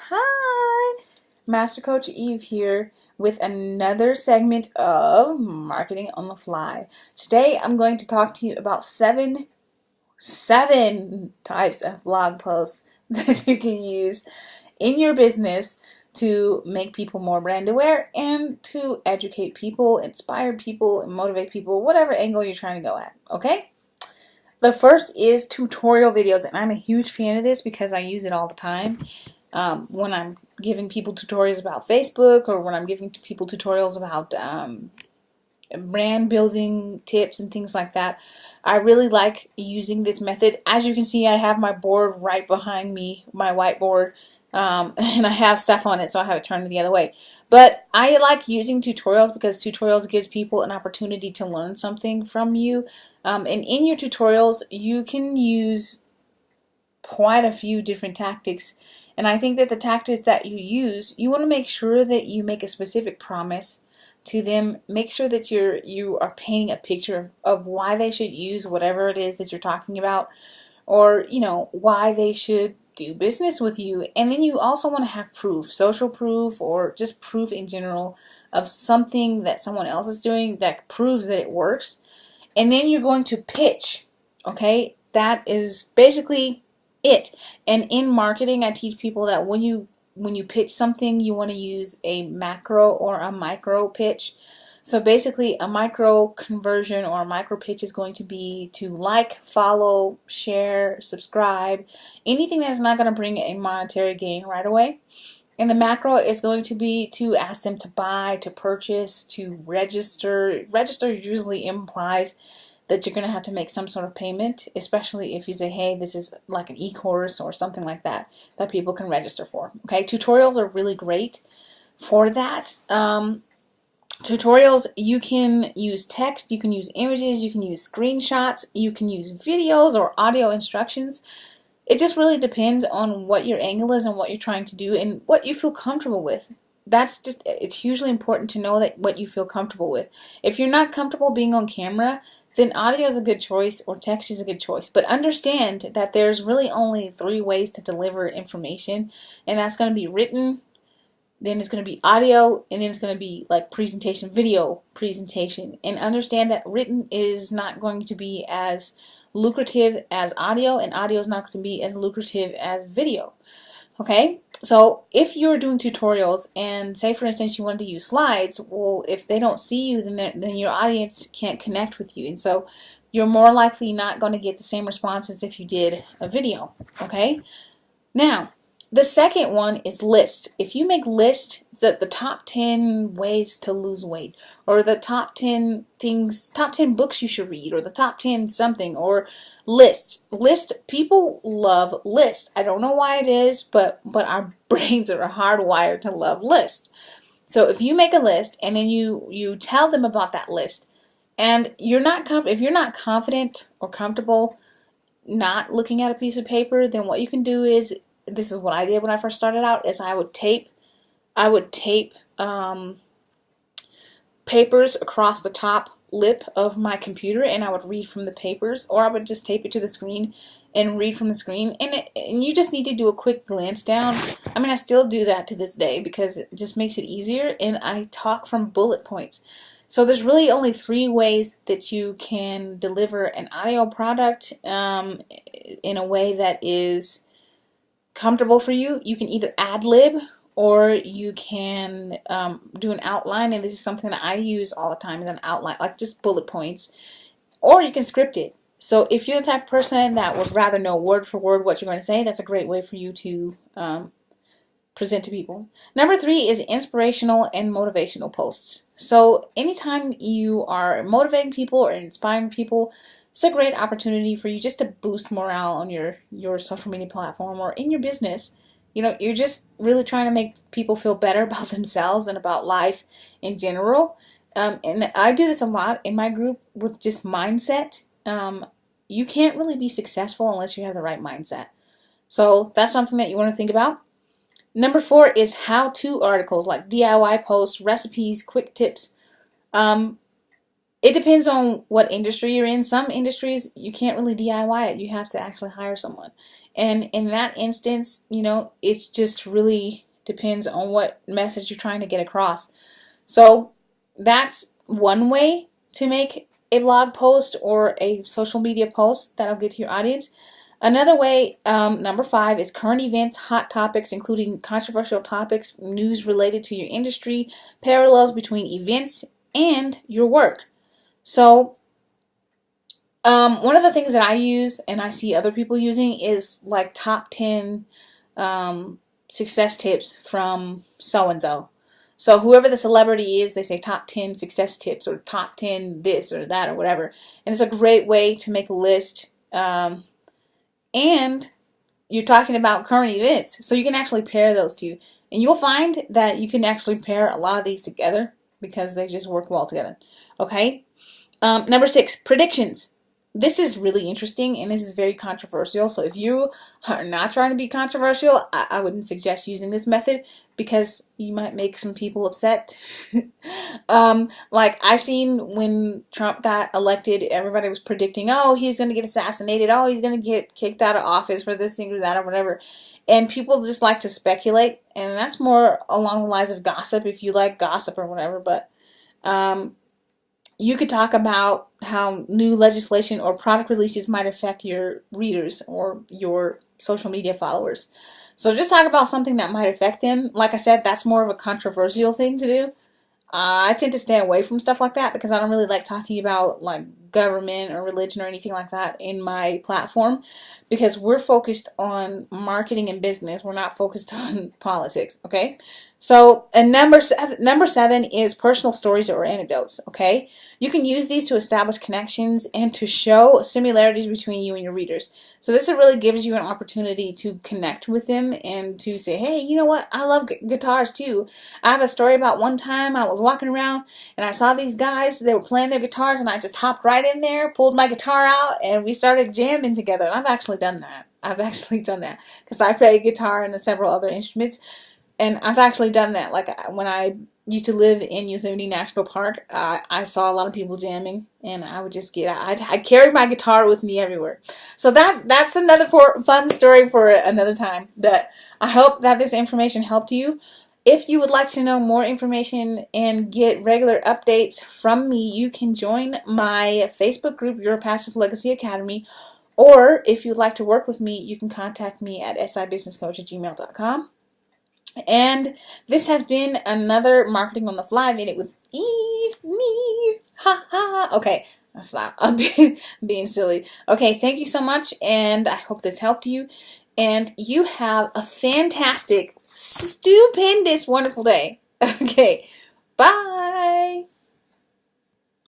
Hi, Master Coach Eve here with another segment of Marketing on the Fly. Today I'm going to talk to you about seven types of blog posts that you can use in your business to make people more brand aware and to educate people, inspire people, and motivate people, whatever angle you're trying to go at, okay? The first is tutorial videos, and I'm a huge fan of this because I use it all the time. When I'm giving people tutorials about Facebook, or when I'm giving people tutorials about brand building tips and things like that, I really like using this method. As you can see, I have my board right behind me, my whiteboard, and I have stuff on it, so I have it turned the other way. But I like using tutorials because tutorials gives people an opportunity to learn something from you. And in your tutorials, you can use quite a few different tactics. And I think that the tactics that you use, you want to make sure that you make a specific promise to them. Make sure that you are painting a picture of why they should use whatever it is that you're talking about, or why they should do business with you. And then you also want to have proof, social proof, or just proof in general of something that someone else is doing that proves that it works. And then you're going to pitch. Okay, that is basically it. And in marketing, I teach people that when you pitch something, you want to use a macro or a micro pitch. So basically, a micro conversion or a micro pitch is going to be to like, follow, share, subscribe, anything that's not going to bring a monetary gain right away. And the macro is going to be to ask them to buy, to purchase, to register. Register usually implies that you're going to have to make some sort of payment, especially if you say, hey, this is like an e-course or something like that people can register for. Okay, tutorials are really great for that. Tutorials, you can use text, you can use images, you can use screenshots, you can use videos or audio instructions. It just really depends on what your angle is and what you're trying to do and what you feel comfortable with. It's hugely important to know that what you feel comfortable with. If you're not comfortable being on camera, then audio is a good choice or text is a good choice. But understand that there's really only 3 ways to deliver information, and that's going to be written, then it's going to be audio, and then it's going to be like presentation, video presentation. And understand that written is not going to be as lucrative as audio, and audio is not going to be as lucrative as video. Okay, so if you're doing tutorials and say for instance you wanted to use slides, well, if they don't see you, then your audience can't connect with you, and so you're more likely not going to get the same response as if you did a video. Okay, now the second one is list. If you make list, the top 10 ways to lose weight, or the top 10 things, top 10 books you should read, or the top 10 something, or list. People love list. I don't know why it is, but our brains are hardwired to love list. So if you make a list and then you tell them about that list, and if you're not confident or comfortable not looking at a piece of paper, then what you can do is, this is what I did when I first started out, is I would tape papers across the top lip of my computer, and I would read from the papers, or I would just tape it to the screen and read from the screen. And you just need to do a quick glance down. I mean, I still do that to this day because it just makes it easier, and I talk from bullet points. So there's really only 3 ways that you can deliver an audio product in a way that is comfortable for you. You can either ad-lib, or you can do an outline, and this is something that I use all the time, is an outline, like just bullet points, or you can script it. So if you're the type of person that would rather know word for word what you're going to say, that's a great way for you to present to people. Number 3 is inspirational and motivational posts. So anytime you are motivating people or inspiring people, it's a great opportunity for you just to boost morale on your social media platform or in your business. You're just really trying to make people feel better about themselves and about life in general. And I do this a lot in my group with just mindset. You can't really be successful unless you have the right mindset. So that's something that you want to think about. Number 4 is how-to articles like DIY posts, recipes, quick tips. It depends on what industry you're in. Some industries you can't really DIY it. You have to actually hire someone. And in that instance, it's just really depends on what message you're trying to get across. So that's one way to make a blog post or a social media post that'll get to your audience. Another way, number 5, is current events, hot topics, including controversial topics, news related to your industry, parallels between events and your work. So, one of the things that I use and I see other people using is like top 10 success tips from so and so. So, whoever the celebrity is, they say top 10 success tips or top 10 this or that or whatever. And it's a great way to make a list. And you're talking about current events, so you can actually pair those two. And you'll find that you can actually pair a lot of these together because they just work well together. Okay? Number 6, predictions. This is really interesting and this is very controversial. So if you are not trying to be controversial, I wouldn't suggest using this method because you might make some people upset. Like I seen when Trump got elected, everybody was predicting, oh, he's going to get assassinated. Oh, he's going to get kicked out of office for this thing or that or whatever. And people just like to speculate. And that's more along the lines of gossip if you like gossip or whatever. But you could talk about how new legislation or product releases might affect your readers or your social media followers. So just talk about something that might affect them. Like I said, that's more of a controversial thing to do. I tend to stay away from stuff like that because I don't really like talking about like government or religion or anything like that in my platform because we're focused on marketing and business. We're not focused on politics, okay? So, and number seven is personal stories or anecdotes, okay? You can use these to establish connections and to show similarities between you and your readers. So this really gives you an opportunity to connect with them and to say, hey, you know what? I love guitars too. I have a story about one time I was walking around and I saw these guys. They were playing their guitars and I just hopped right in there, pulled my guitar out, and we started jamming together. And I've actually done that. Because I play guitar and several other instruments. And I've actually done that. Like when I used to live in Yosemite National Park, I saw a lot of people jamming, and I would just I'd carry my guitar with me everywhere. So that's another fun story for another time. But I hope that this information helped you. If you would like to know more information and get regular updates from me, you can join my Facebook group, Your Passive Legacy Academy. Or if you'd like to work with me, you can contact me at sibusinesscoach@gmail.com. And this has been another Marketing on the Fly minute with me. Ha ha. Okay, that's stop. I'm being silly. Okay, thank you so much, and I hope this helped you. And you have a fantastic, stupendous, wonderful day. Okay, bye.